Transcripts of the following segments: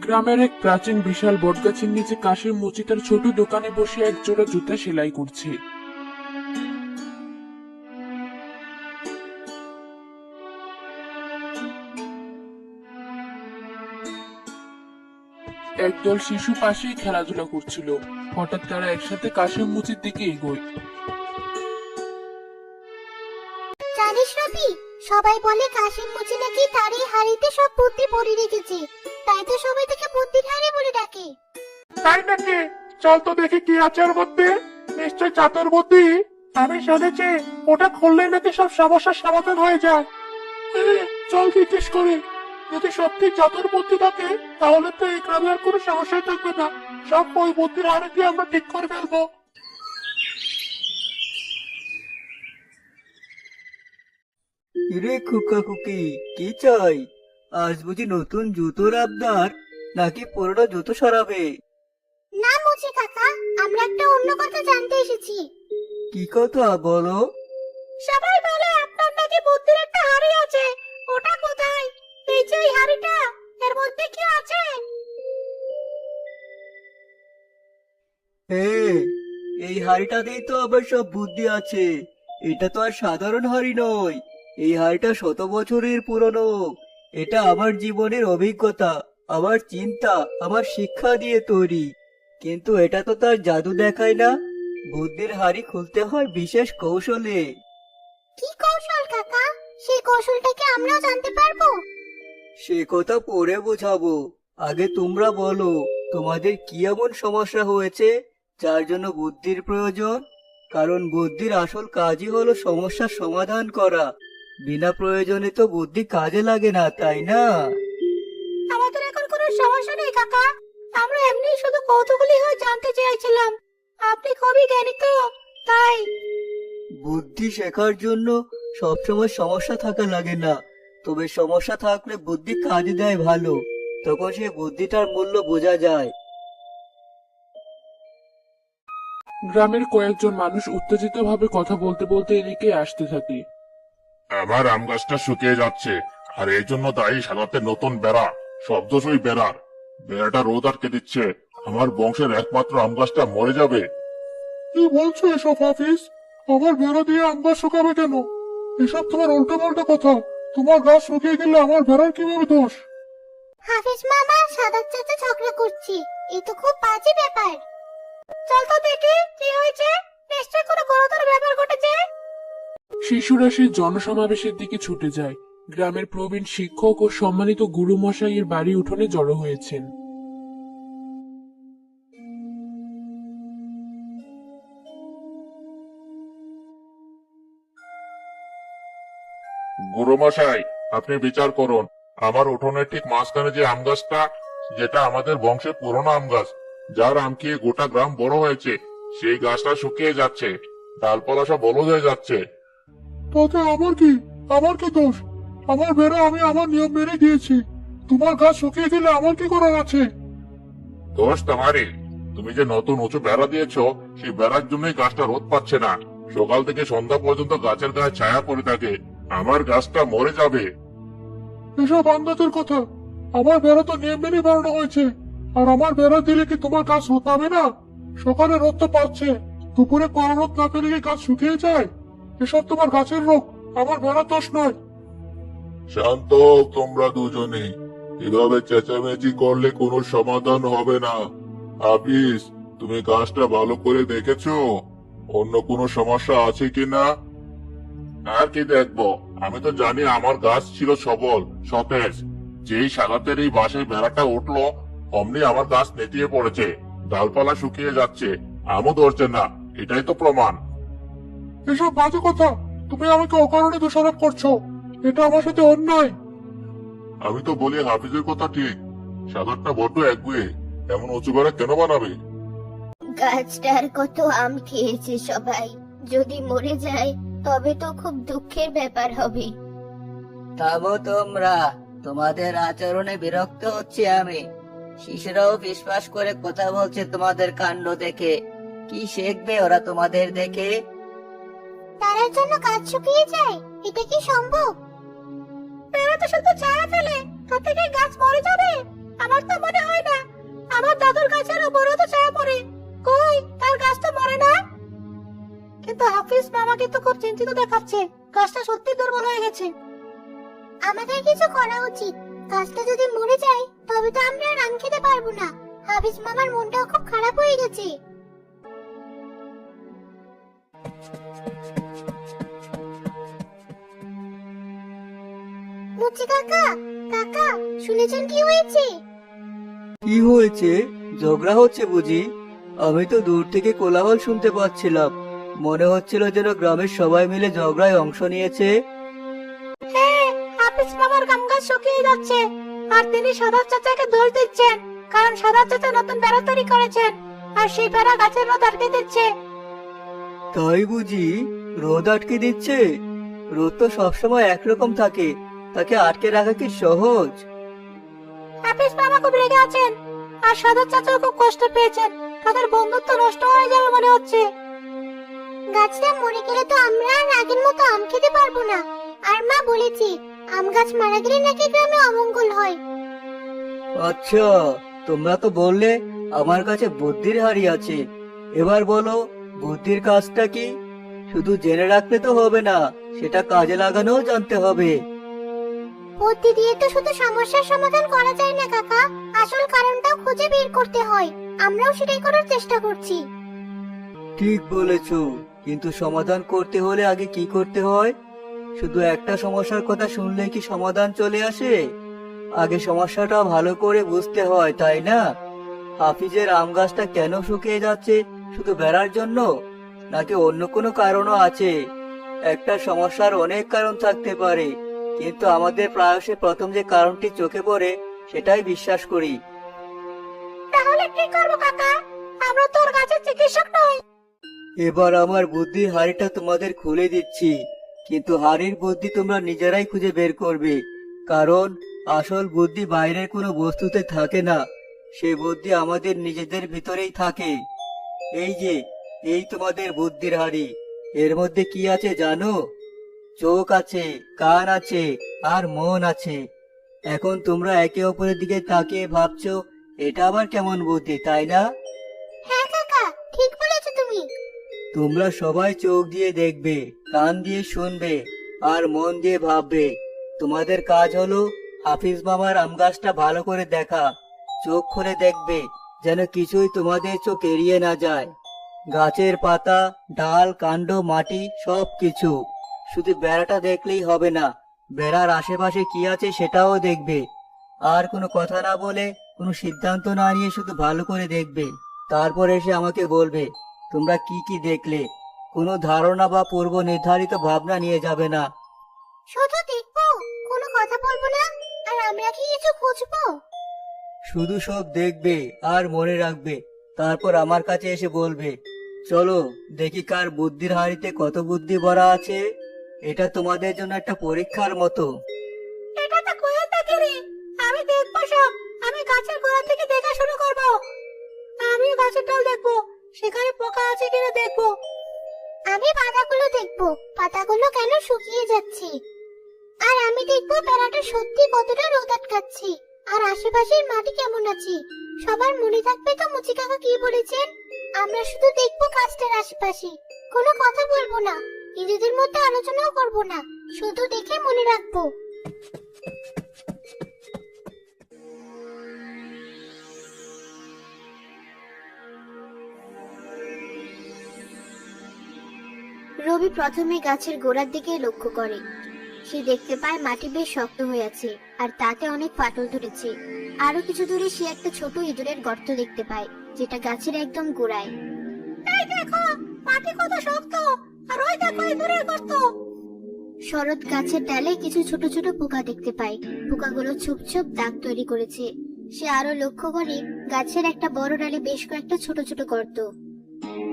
গ্রামের এক প্রাচীন বিশাল বটগাছের নিচে কাশেম মুচি তার ছোট দোকানে বসে এক জোড়া জুতা সেলাই করছে। একদল শিশু পাশেই খেলাধুলা করছিল। হঠাৎ তারা একসাথে কাশেম মুচির দিকে এগোয়। জানিস রবি, সবাই বলে কাশিম মুচি নাকি তার এই হাড়িতে সব বুদ্ধি ভরে রেখেছে, তাই তো সবাই তাকে বুদ্ধির হাড়ি বলে ডাকে। তাই নাকি? চল তো দেখি কি আছে ওর মধ্যে। নিশ্চয় চাতুর বুদ্ধি। আমি শুনেছি ওটা খুললে নাকি সব সমস্যার সমাধান হয়ে যায়। চল জিজ্ঞেস করি। যদি সত্যি চাতুর বুদ্ধি থাকে তাহলে তো এই গ্রামে আর কোনো সমস্যাই থাকবে না। সব ওই বুদ্ধির হাড়ি দিয়ে আমরা ঠিক করে ফেলবো। রে খুকা খুকি, কি চাই? আজ বুঝি নতুন জুতোর আবদার, নাকি পুরোনো জুতো সরাবে? না মুচি কাকা, আমরা একটা অন্য কথা জানতে এসেছি। কি কথা বলো? সবাই বলে আপনার নাকি বুদ্ধির একটা হাড়ি আছে, ওটা কোথায়? এই যে এই হাড়িটা, এর মধ্যে কি আছে? এই হাড়িটাতেই তো আবার সব বুদ্ধি আছে। এটা তো আর সাধারণ হাড়ি নয়, এই হাড়িটা 100 বছরের পুরনো। এটা আমার জীবনের অভিজ্ঞতা, আমার চিন্তা, আমার শিক্ষা দিয়ে তৈরি। কিন্তু এটা তো তার জাদু দেখায় না। বুদ্ধির হাড়ি খুলতে হয় বিশেষ কৌশলে। কি কৌশল কাকা? সেই কৌশলটা কি আমরাও জানতে পারবো? সে কথা পরে বোঝাবো। আগে তোমরা বলো, তোমাদের কি এমন সমস্যা হয়েছে যার জন্য বুদ্ধির প্রয়োজন? কারণ বুদ্ধির আসল কাজই হলো সমস্যার সমাধান করা। বিনা প্রয়োজনে তো বুদ্ধি কাজে লাগে না, তাই না? আমাদের এখন কোনো সমস্যা নেই কাকা, আমরা এমনি শুধু কৌতূহলী হয়ে জানতে চাইছিলাম। আপনি খুবই জ্ঞানী তো, তাই। বুদ্ধি শেখার জন্য সবসময় সমস্যা থাকা লাগে না, তবে সমস্যা থাকলে বুদ্ধি কাজে দেয় ভালো। তখন সে বুদ্ধিটার মূল্য বোঝা যায়। গ্রামের কয়েকজন মানুষ উত্তেজিত ভাবে কথা বলতে বলতে এদিকে আসতে থাকে। আমার আম গাছটা শুকিয়ে যাচ্ছে, আর এই জন্য দায়ী সাদাতের নতুন বেড়া। শব্দসই বেড়ার। বেড়াটা রোদ আটকে দিচ্ছে। আমার বংশের একমাত্র আম গাছটা মরে যাবে। কি বলছো এসব হাফিজ? আমার বেড়া দিয়ে আম গাছ শুকাবে কেন? এসব তোমার উল্টো পাল্টা কথা। তোমার গাছ শুকিয়ে গেলে আমার বেড়ার কিভাবে দোষ? হাফিজ মামা সাদাত চাচা ঝগড়া করছি, এই তো খুব বাজে ব্যাপার। চল তো দেখি কি হয়েছে, নিশ্চয় কোনো গুরুতর ব্যাপার ঘটেছে। শিশুরা সেই জনসমাবেশের দিকে ছুটে যায়। গ্রামের প্রবীণ শিক্ষক ও সম্মানিত গুরু মশাইয়ের বাড়ি উঠোনে জড়ো হয়েছেন। গুরুমশাই, আপনি বিচার করুন। আমার উঠোনের ঠিক মাঝখানে যে আম গাছটা, যেটা আমাদের বংশের পুরনো আম গাছ, যার আম খেয়ে গোটা গ্রাম বড় হয়েছে, সেই গাছটা শুকিয়ে যাচ্ছে। ডালপালা সব বলদ হয়ে যাচ্ছে। তাতে আমার কি? আমার কি দোষ? আমার বেড়া আমি আমার নিয়ম মেনে দিয়েছি। তোমার গাছ শুকিয়ে গেলে আমার কি করার আছে? দোষ তোমারই। তুমি যে নতুন উঁচু বেড়া দিয়েছো, সেই বেড়ার জন্যই গাছটা রোদ পাচ্ছে না। সকাল থেকে সন্ধ্যা পর্যন্ত গাছের গায়ে ছায়া পড়ে থাকে। আমার গাছটা মরে যাবে। এসব আন্দাজের কথা। আমার বেড়া তো নিয়ম মেনে বানানো হয়েছে। আর আমার বেড়া দিলে কি তোমার গাছ রোদ পাবে না? সকালে রোদ তো পাচ্ছে, দুপুরে কড়া রোদ না পেলে কি গাছ শুকিয়ে যায়? এসব তোমার গাছের রোগ, আমার বেড়ার দোষ নয়। শান্ত তোমরা দুজনে। এভাবে চেঁচামেচি করলে কোনো সমাধান হবে না। হাফিজ, তুমি গাছটা ভালো করে দেখেছো? অন্য কোনো সমস্যা আছে কিনা? আর কি দেখবো? আমি তো জানি আমার গাছ ছিল সবল, সতেজ। যেই সাদাতের এই বাঁশের বেড়াটা উঠলো, অমনি আমার গাছ নেতিয়ে পড়েছে। ডালপালা শুকিয়ে যাচ্ছে, আমও ধরছে না। এটাই তো প্রমাণ। এসব বাজে কথা। তুমি আমাকে অকারণে দোষারোপ করছো। এটা আমার সাথে অন্যায়। আমি তো বলি হাফিজের কথা ঠিক। সাদাতটা বড্ড একগুঁয়ে। এমন উঁচু বেড়া কেন বানাবে? গাছটার কত আম খেয়েছে সবাই, যদি মরে যায় তবে তো খুব দুঃখের ব্যাপার হবে। থামো তোমরা, তোমাদের আচরণে বিরক্ত হচ্ছে আমি। শিশুরাও ফিসফাস করে কথা বলছে তোমাদের কাণ্ড দেখে। কি শিখবে ওরা তোমাদের দেখে? তার জন্য গাছ শুকিয়ে যায়, এটা কি সম্ভব? এরা তো শুধু ছায়া ফেলে, তাতে কি গাছ মরে যাবে? আমার তো মনে হয় আমার দাদুর গাছের উপরও তো ছায়া পড়ে, কই তার গাছ তো মরে না। কিন্তু হাফিজ মামাকে তো খুব চিন্তিত দেখাচ্ছে, গাছটা সত্যি দুর্বল হয়ে গেছে। আমাদের কিছু করা উচিত, গাছটা যদি মরে যায় তবে তো আমরা আর আম খেতে পারবো না। হাফিজ মামার মনটাও খুব খারাপ হয়ে গেছে। মুচি কাকা, কাকা শুনেছেন কি হয়েছে? কি হয়েছে? ঝগড়া হচ্ছে বুঝি? আমি তো দূর থেকে কোলাহল শুনতে পাচ্ছিলাম, মনে হচ্ছিল যেন গ্রামের সবাই মিলে ঝগড়ায় অংশ নিয়েছে। হ্যাঁ, হাফিজ মামার আম গাছ শুকিয়ে যাচ্ছে, আর তিনি সাদাত চাচাকে দোষ দিচ্ছেন, কারণ সাদাত চাচা নতুন বেড়া তৈরি করেছেন, আর সেই বেড়া গাছের রোদ আটকে দিচ্ছে। তাই বুঝি? রোদ আটকে দিচ্ছে? রোদ তো সবসময় একরকম থাকে, তাকে আটকে রাখা কি সহজ? হাফিজ মামা খুব রেগে আছেন, আর সাদাত চাচাও খুব কষ্ট পেয়েছেন, তাদের বন্ধুত্ব নষ্ট হয়ে যাবে মনে হচ্ছে। গাছটা মরে গেলে তো আমরা আর আগের মতো আম খেতে পারবো না। আর মা বলেছে আম গাছ মারা গেলে নাকি গ্রামে অমঙ্গল হয়। আচ্ছা, তোমরা তো বললে আমার কাছে বুদ্ধির হাড়ি আছে, এবার বলো বুদ্ধির কাজটা কি? শুধু জেনে রাখলে তো হবে না, সেটা কাজে লাগানোও জানতে হবে। বুদ্ধি দিয়ে তো শুধু সমস্যার সমাধান করা যায় না কাকা, আসল কারণটাও খুঁজে বের করতে হয়। আমরাও সেটাই করার চেষ্টা করছি। ঠিক বলেছো, কিন্তু সমাধান করতে হলে আগে কি করতে হয়? শুধু একটা সমস্যার কথা শুনলে কি সমাধান চলে আসে? আগে সমস্যাটা ভালো করে বুঝতে হয়, তাই না? হাফিজের আম গাছটা কেন শুকিয়ে যাচ্ছে? শুধু বেড়ার জন্য, নাকি অন্য কোনো কারণও আছে? একটা সমস্যার অনেক কারণ থাকতে পারে, কিন্তু আমাদের প্রায়শই প্রথম যে কারণটি চোখে পড়ে সেটাই বিশ্বাস করি। তাহলে কি করব কাকা? আমরা তো ওর গাছের চিকিৎসক নই। এবার আমার বুদ্ধির হাড়িটা তোমাদের খুলে দিচ্ছি, কিন্তু হাড়ির বুদ্ধি তোমরা নিজেরাই খুঁজে বের করবে, কারণ আসল বুদ্ধি বাইরের কোনো বস্তুতে থাকে না, সে বুদ্ধি আমাদের নিজেদের ভিতরেই থাকে। এই যে, এই তোমাদের বুদ্ধির হাড়ি, এর মধ্যে কি আছে জানো? চোখ আছে, কান আছে, আর মন আছে। এখন তোমরা একে অপরের দিকে তাকিয়ে ভাবছো এটা আবার কেমন বুদ্ধি, তাই না? হ্যাঁ কাকা, ঠিক বলেছো তুমি। তোমরা সবাই চোখ দিয়ে দেখবে, কান দিয়ে শুনবে, আর মন দিয়ে ভাববে। তোমাদের কাজ হলো হাফিজ মামার আম গাছটা ভালো করে দেখা। চোখ খুলে দেখবে যেন কিছুই তোমাদের চোখ এড়িয়ে না যায়। গাছের পাতা, ডাল, কাণ্ড, মাটি সবকিছু। শুধু বেড়াটা দেখলেই হবে না, বেড়ার আশেপাশে কি আছে সেটাও দেখবে। আর কোনো কথা না বলে, কোনো সিদ্ধান্ত না নিয়ে শুধু ভালো করে দেখবে। তারপর এসে আমাকে বলবে তোমরা কি কি দেখলে। কোনো ধারণা বা পূর্ব নির্ধারিত ভাবনা নিয়ে যাবে না। শুধু দেখবো, কোনো কথা বলবো না? আর আমরা কি কিছু খুঁজবো? শুধু সব দেখবে আর মনে রাখবে, তারপর আমার কাছে এসে বলবে চলো দেখি কার বুদ্ধির হাড়িতে কত বুদ্ধি ভরা আছে। এটা তোমাদের জন্য একটা পরীক্ষার মতো। এটা তো গোয়েন্দাগিরি। আমি দেখবো সব। আমি গাছের গোড়া থেকে দেখা শুরু করবো। আমি গাছের ডাল দেখবো, সেখানে পোকা আছে কিনা দেখবো। আমি পাতাগুলো দেখবো, পাতাগুলো কেন শুকিয়ে যাচ্ছে। আর আমি দেখবো বেড়াটা সত্যি কতটা রোদ আটকাচ্ছে, আর আশেপাশের মাটি কেমন আছে। সবার মনে থাকবে তো মুচি কাকা কি বলেছেন? আমরা শুধু দেখবো গাছটার আশেপাশে, কোনো কথা বলবো না, নিজেদের মধ্যে আলোচনাও করবো না, শুধু দেখে মনে রাখবো। রবি প্রথমে গাছের গোড়ার দিকে লক্ষ্য করে। সে দেখতে পায় মাটি বেশ শক্ত হয়ে আছে, আর তাতে অনেক ফাটল ধরেছে। আরো কিছু দূরে সে একটা ছোট ইঁদুরের গর্ত দেখতে পায়, যেটা গাছের একদম গোড়ায়। এই দেখো, মাটি কত শক্ত, আর ওই দেখো ইঁদুরের গর্ত। শরৎ গাছের ডালে কিছু ছোট ছোট পোকা দেখতে পায়। পোকাগুলো ছোপ ছোপ দাগ তৈরি করেছে। সে আরো লক্ষ্য করে গাছের একটা বড় ডালে বেশ কয়েকটা ছোট ছোট গর্ত।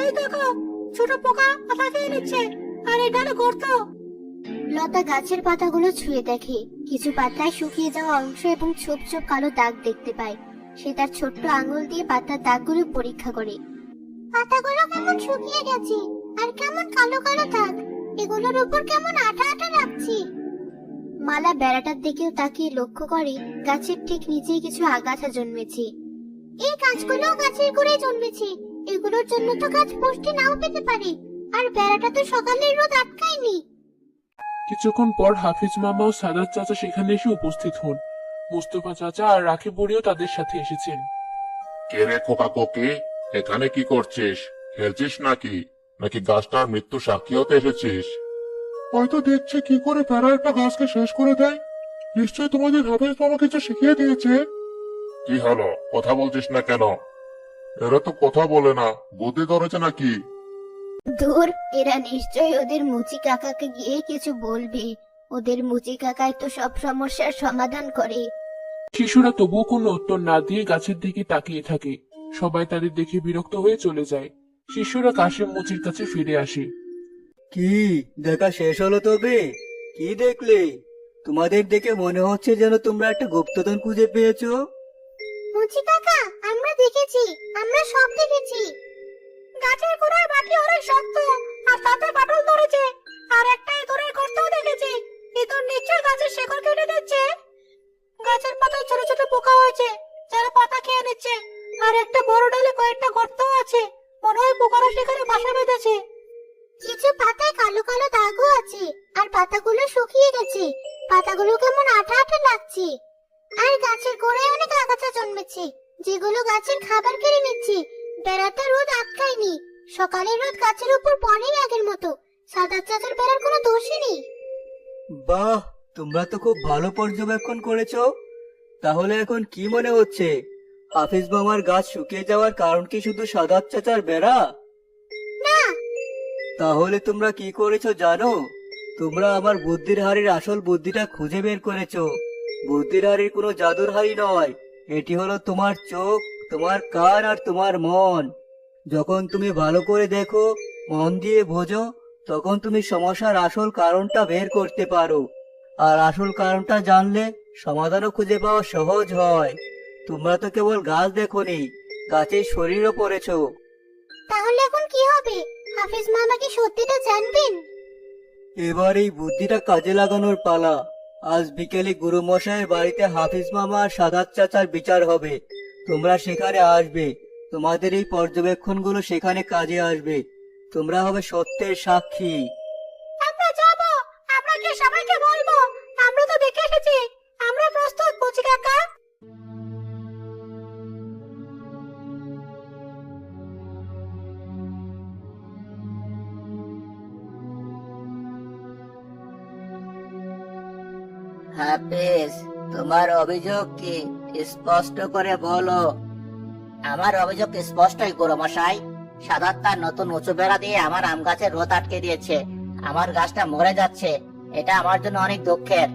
এই দেখো, ছোট পোকা পাতা খেয়ে নিচ্ছে, আর এই ডালে গর্ত। লতা গাছের পাতাগুলো ছুঁয়ে দেখে, কিছু পাতায় শুকিয়ে যাওয়া অংশ এবং ছোপ ছোপ কালো দাগ দেখতে পায়। সে তার ছোট্ট আঙুল দিয়ে পাতার দাগগুলো পরীক্ষা করে। পাতাগুলো কেমন শুকিয়ে গেছে, আর কেমন কালো কালো দাগ, এগুলোর উপর কেমন আঠা আঠা লাগছে। মালা বেড়াটার দিকেও তাকিয়ে লক্ষ্য করে গাছের ঠিক নিচেই কিছু আগাছা জন্মেছে। এই গাছগুলো গাছের গোড়ায় জন্মেছে, এগুলোর জন্য তো গাছ পুষ্টি নাও পেতে পারে। আর বেড়াটা তো সকালের রোদ আটকায়নি। কিছুক্ষণ পর হাফিজ মামা ও সাদাত চাচা সেখানে এসে উপস্থিত হন। মুস্তফা চাচা আর রাখি বুড়িও তাদের সাথে এসেছেন। কে রে খোকা কোকি, এখানে কি করছিস? খেলছিস নাকি নাকি গাছটার মৃত্যু সাক্ষী হতে এসেছিস? হয়তো দেখছে কি করে প্যারা একটা গাছকে শেষ করে দেয়। নিশ্চয় তোমাদের হাফেজ মামা কিছু শিখিয়ে দিয়েছে। কি হলো, কথা বলছিস না কেন? এরা তো কথা বলে না, বুদ্ধি ধরেছে নাকি? দূর, এরা নিশ্চয়ই ওদের মুচি কাকাকে গিয়ে কিছু বলবে। ওদের মুচি কাকাই তো সব সমস্যার সমাধান করে। শিশুরা তবুও কোনো উত্তর না দিয়ে গাছের দিকে তাকিয়ে থাকে। সবাই তাদের দেখে বিরক্ত হয়ে চলে যায়। শিশুরা কাশেম মুচির কাছে ফিরে আসে। কি দেখা শেষ হলো তবে? কি দেখলে? তোমাদের দেখে মনে হচ্ছে যেন তোমরা একটা গুপ্তধন খুঁজে পেয়েছো। মুচি কাকা, আমরা দেখেছি, আমরা সব দেখেছি। গাছের গোড়ায় মাটি অনেক শক্ত, আর তাতে ফাটল ধরেছে। আর একটা ইঁদুরের গর্তও দেখেছি। ইঁদুর নিশ্চয় গাছের শেকড় কেটে দিচ্ছে। গাছের পাতায় ছোট ছোট পোকা হয়েছে, যারা পাতা খেয়ে নিচ্ছে। আর একটা বড় ডালে কয়েকটা গর্তও আছে, মনে হয় পোকারা সেখানে বাসা বেঁধেছে। কিছু পাতায় কালো কালো দাগও আছে, আর পাতাগুলো শুকিয়ে গেছে। পাতাগুলো কেমন আঠা আঠা লাগছে। আর গাছের গোড়ায় অনেক আগাছা জন্মেছে, যেগুলো গাছের খাবার কেড়ে নিচ্ছে। বেড়াটা রোদ আটকায়নি, সকালের রোদ গাছের উপর পড়েই আগের মতো। সাদাত চাচার বেড়ার কোনো দোষই নেই। বাহ, তোমরা তো খুব ভালো পর্যবেক্ষণ করেছো। তাহলে এখন কি মনে হচ্ছে? হাফিজ মামার গাছ শুকিয়ে যাওয়ার কারণ কি শুধু সাদাত চাচার বেড়া? না, তাহলে তোমরা কি করেছো জানো? তোমরা আমার বুদ্ধির হাড়ির আসল বুদ্ধিটা খুঁজে বের করেছো। বুদ্ধির হাড়ির কোনো জাদুর হাড়ি নয়, এটি হলো তোমার চোখ, তোমার কান আর তোমার মন। যখন তুমি ভালো করে দেখো, মন দিয়ে বোঝো, তখন তুমি সমস্যার আসল কারণটা বের করতে পারো। আর আসল কারণটা জানলে সমাধানও খুঁজে পাওয়া সহজ হয়। তোমরা তো কেবল গাছ দেখোনি, গাছের শরীরও পড়েছো। তাহলে এখন কি হবে? হাফিজ মামা কি সত্যিটা জানবেন? এবার এই বুদ্ধিটা কাজে লাগানোর পালা। আজ বিকেলে গুরু মশাইয়ের বাড়িতে হাফিজ মামা আর সাদাত চাচার বিচার হবে। তোমরা সেখানে আসবে। তোমাদের এই পর্যবেক্ষণগুলো সেখানে কাজে আসবে। তোমরা হবে সত্যের সাক্ষী। আমরা যাব, আমরা কি সবাইকে বলবো? আমরা তো দেখে এসেছি, আমরা প্রস্তুত মুচি কাকা। হাফেজ, তোমার অভিযোগ কি? স্পষ্ট করে বলো। আমার অভিযোগ স্পষ্টই গুরুমশাই। সাদাত তার নতুন উঁচু বেড়া দিয়ে আমার আম গাছের রোদ আটকে দিয়েছে। আমার গাছটা মরে যাচ্ছে, এটা আমার জন্য অনেক দুঃখের।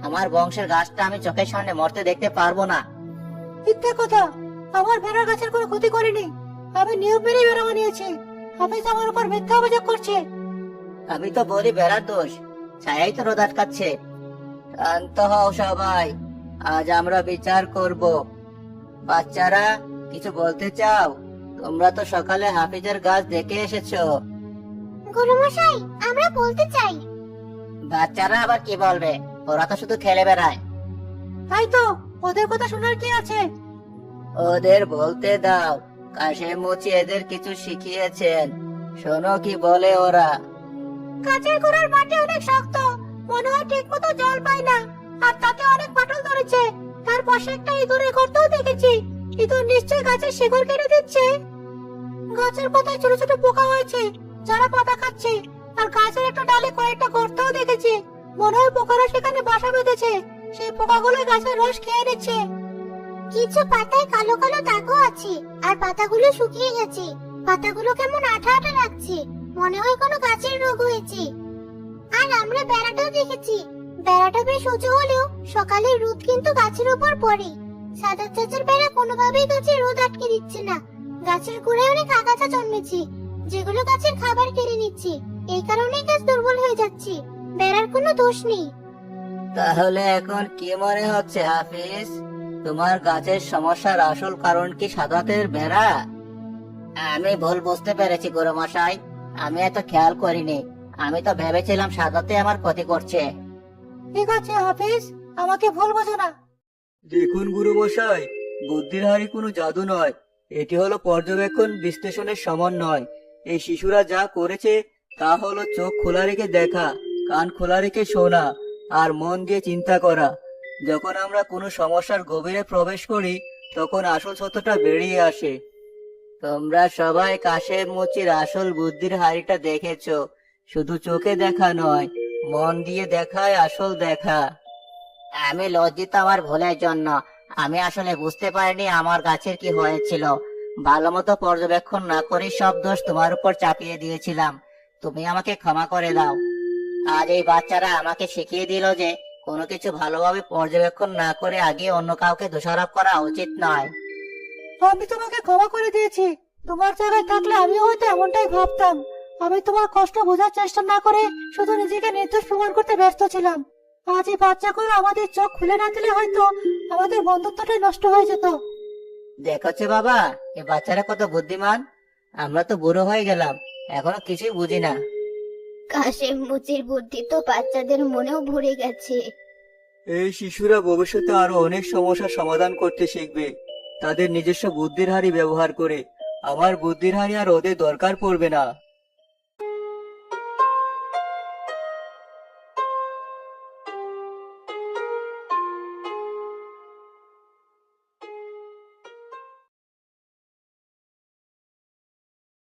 আমার বংশের গাছটা আমি চোখের সামনে মরতে দেখতে পারবো না। মিথ্যা কথা, আমার ভেড়া গাছের কোনো ক্ষতি করেনি। আমি নিয়ম মেনে বেড়া বানিয়েছি। হাফিজ আমার উপর মিথ্যা অভিযোগ করছে। আমি তো বলি বেড়ার দোষ, ছায়াই তো রোদ আটকাচ্ছে। শান্ত হও সবাই, আজ আমরা বিচার করব। বাচ্চারা, কিছু বলতে চাও? তোমরা তো সকালে হাফিজের গাছ দেখে এসেছো। গুরুমশাই, আমরা বলতে চাই। বাচ্চারা আবার কি বলবে? ওরা তো শুধু খেলে বেড়ায়। তাই তো, ওদের কথা শোনার কি আছে? ওদের বলতে দাও। কাশেম মুচি এদের কিছু শিখিয়েছেন, শোনো কি বলে ওরা। গাছের গোড়ার মাটি অনেক শক্ত, মনে হয় ঠিক মতো জল পায় না। আর তাতে অনেক ফাটল ধরেছে। তার পাশে একটা ইঁদুরের গর্তও দেখেছি। ইঁদুর নিশ্চয়ই গাছের শিকড় কেটে দিচ্ছে। গাছের পাতায় ছোট ছোট পোকা হয়েছে, যারা পাতা খাচ্ছে। আর গাছের একটা ডালে কয়েকটা গর্তও দেখেছি, মনে হয় পোকারা সেখানে বাসা বেঁধেছে। সেই পোকাগুলো গাছের রস খেয়ে নিচ্ছে। কিছু পাতায় কালো কালো দাগও আছে, আর পাতাগুলো শুকিয়ে গেছে। পাতাগুলো কেমন আঠা আঠা লাগছে, মনে হয় কোনো গাছের রোগ হয়েছে। আর আমরা বেড়াটাও দেখেছি। বেড়াটা বেশ উঁচু হলেও সকালের রোদ কিন্তু গাছের উপর পড়ে। সাদাত চাচার বেড়া কোনোভাবেই গাছের রোদ আটকে দিচ্ছে না। গাছের গোড়ায় অনেক আগাছা জন্মেছে, যেগুলো গাছের খাবার কেড়ে নিচ্ছে। এই কারণেই গাছ দুর্বল হয়ে যাচ্ছে। বেড়ার কোনো দোষ নেই। তাহলে এখন কি মনে হচ্ছে হাফিজ? তোমার গাছের সমস্যার আসল কারণ কি সাদাতের বেড়া? আমি ভুল বুঝতে পেরেছি গুরুমশাই, আমি এত খেয়াল করিনি। আমি তো ভেবেছিলাম সাদাতে আমার ক্ষতি করছে। ঠিক আছে হাফিজ, আমাকে ভুল বোঝো না। দেখুন গুরু মশাই, বুদ্ধির হাড়ি কোনো জাদু নয়, এটি হলো পর্যবেক্ষণ বিশ্লেষণের সমন্বয়। এই শিশুরা যা করেছে তা হলো চোখ খোলা রেখে দেখা, কান খোলা রেখে শোনা, আর মন দিয়ে চিন্তা করা। যখন আমরা কোনো সমস্যার গভীরে প্রবেশ করি তখন আসল সত্যটা বেরিয়ে আসে। তোমরা সবাই কাশেম মুচির আসল বুদ্ধির হাড়িটা দেখেছো। শুধু চোখে দেখা নয়, মন দিয়ে দেখায় আসল দেখা। আমি লজ্জিত আমার ভুলের জন্য। আমি আসলে বুঝতে পারিনি আমার গাছের কি হয়েছিল। ভালো মতো পর্যবেক্ষণ না করে সব দোষ তোমার উপর চাপিয়ে দিয়েছিলাম। তুমি আমাকে ক্ষমা করে দাও। আজ এই বাচ্চারা আমাকে শিখিয়ে দিল যে কোনো কিছু ভালোভাবে পর্যবেক্ষণ না করে আগে অন্য কাউকে দোষারোপ করা উচিত নয়। আমি তোমাকে ক্ষমা করে দিয়েছি। তোমার জায়গায় থাকলে আমিও হয়তো এমনটাই ভাবতাম। আমি তোমার কষ্ট বোঝার চেষ্টা না করে শুধু নিজেকে নির্দোষ প্রমাণ করতে ব্যস্ত ছিলাম। আজ এই বাচ্চাগুলো আমাদের চোখ খুলে না দিলে হয়তো আমাদের বন্ধুত্বটাই নষ্ট হয়ে যেত। দেখছো বাবা, এই বাচ্চারা কত বুদ্ধিমান। আমরা তো বুড়ো হয়ে গেলাম, এখনো কিছুই বুঝি না। কাশেম মুচির বুদ্ধি তো বাচ্চাদের মনেও ভরে গেছে। এই শিশুরা ভবিষ্যতে আরো অনেক সমস্যার সমাধান করতে শিখবে, তাদের নিজস্ব বুদ্ধির হাড়ি ব্যবহার করে। আমার বুদ্ধির হাড়ি আর ওদের দরকার পড়বে না।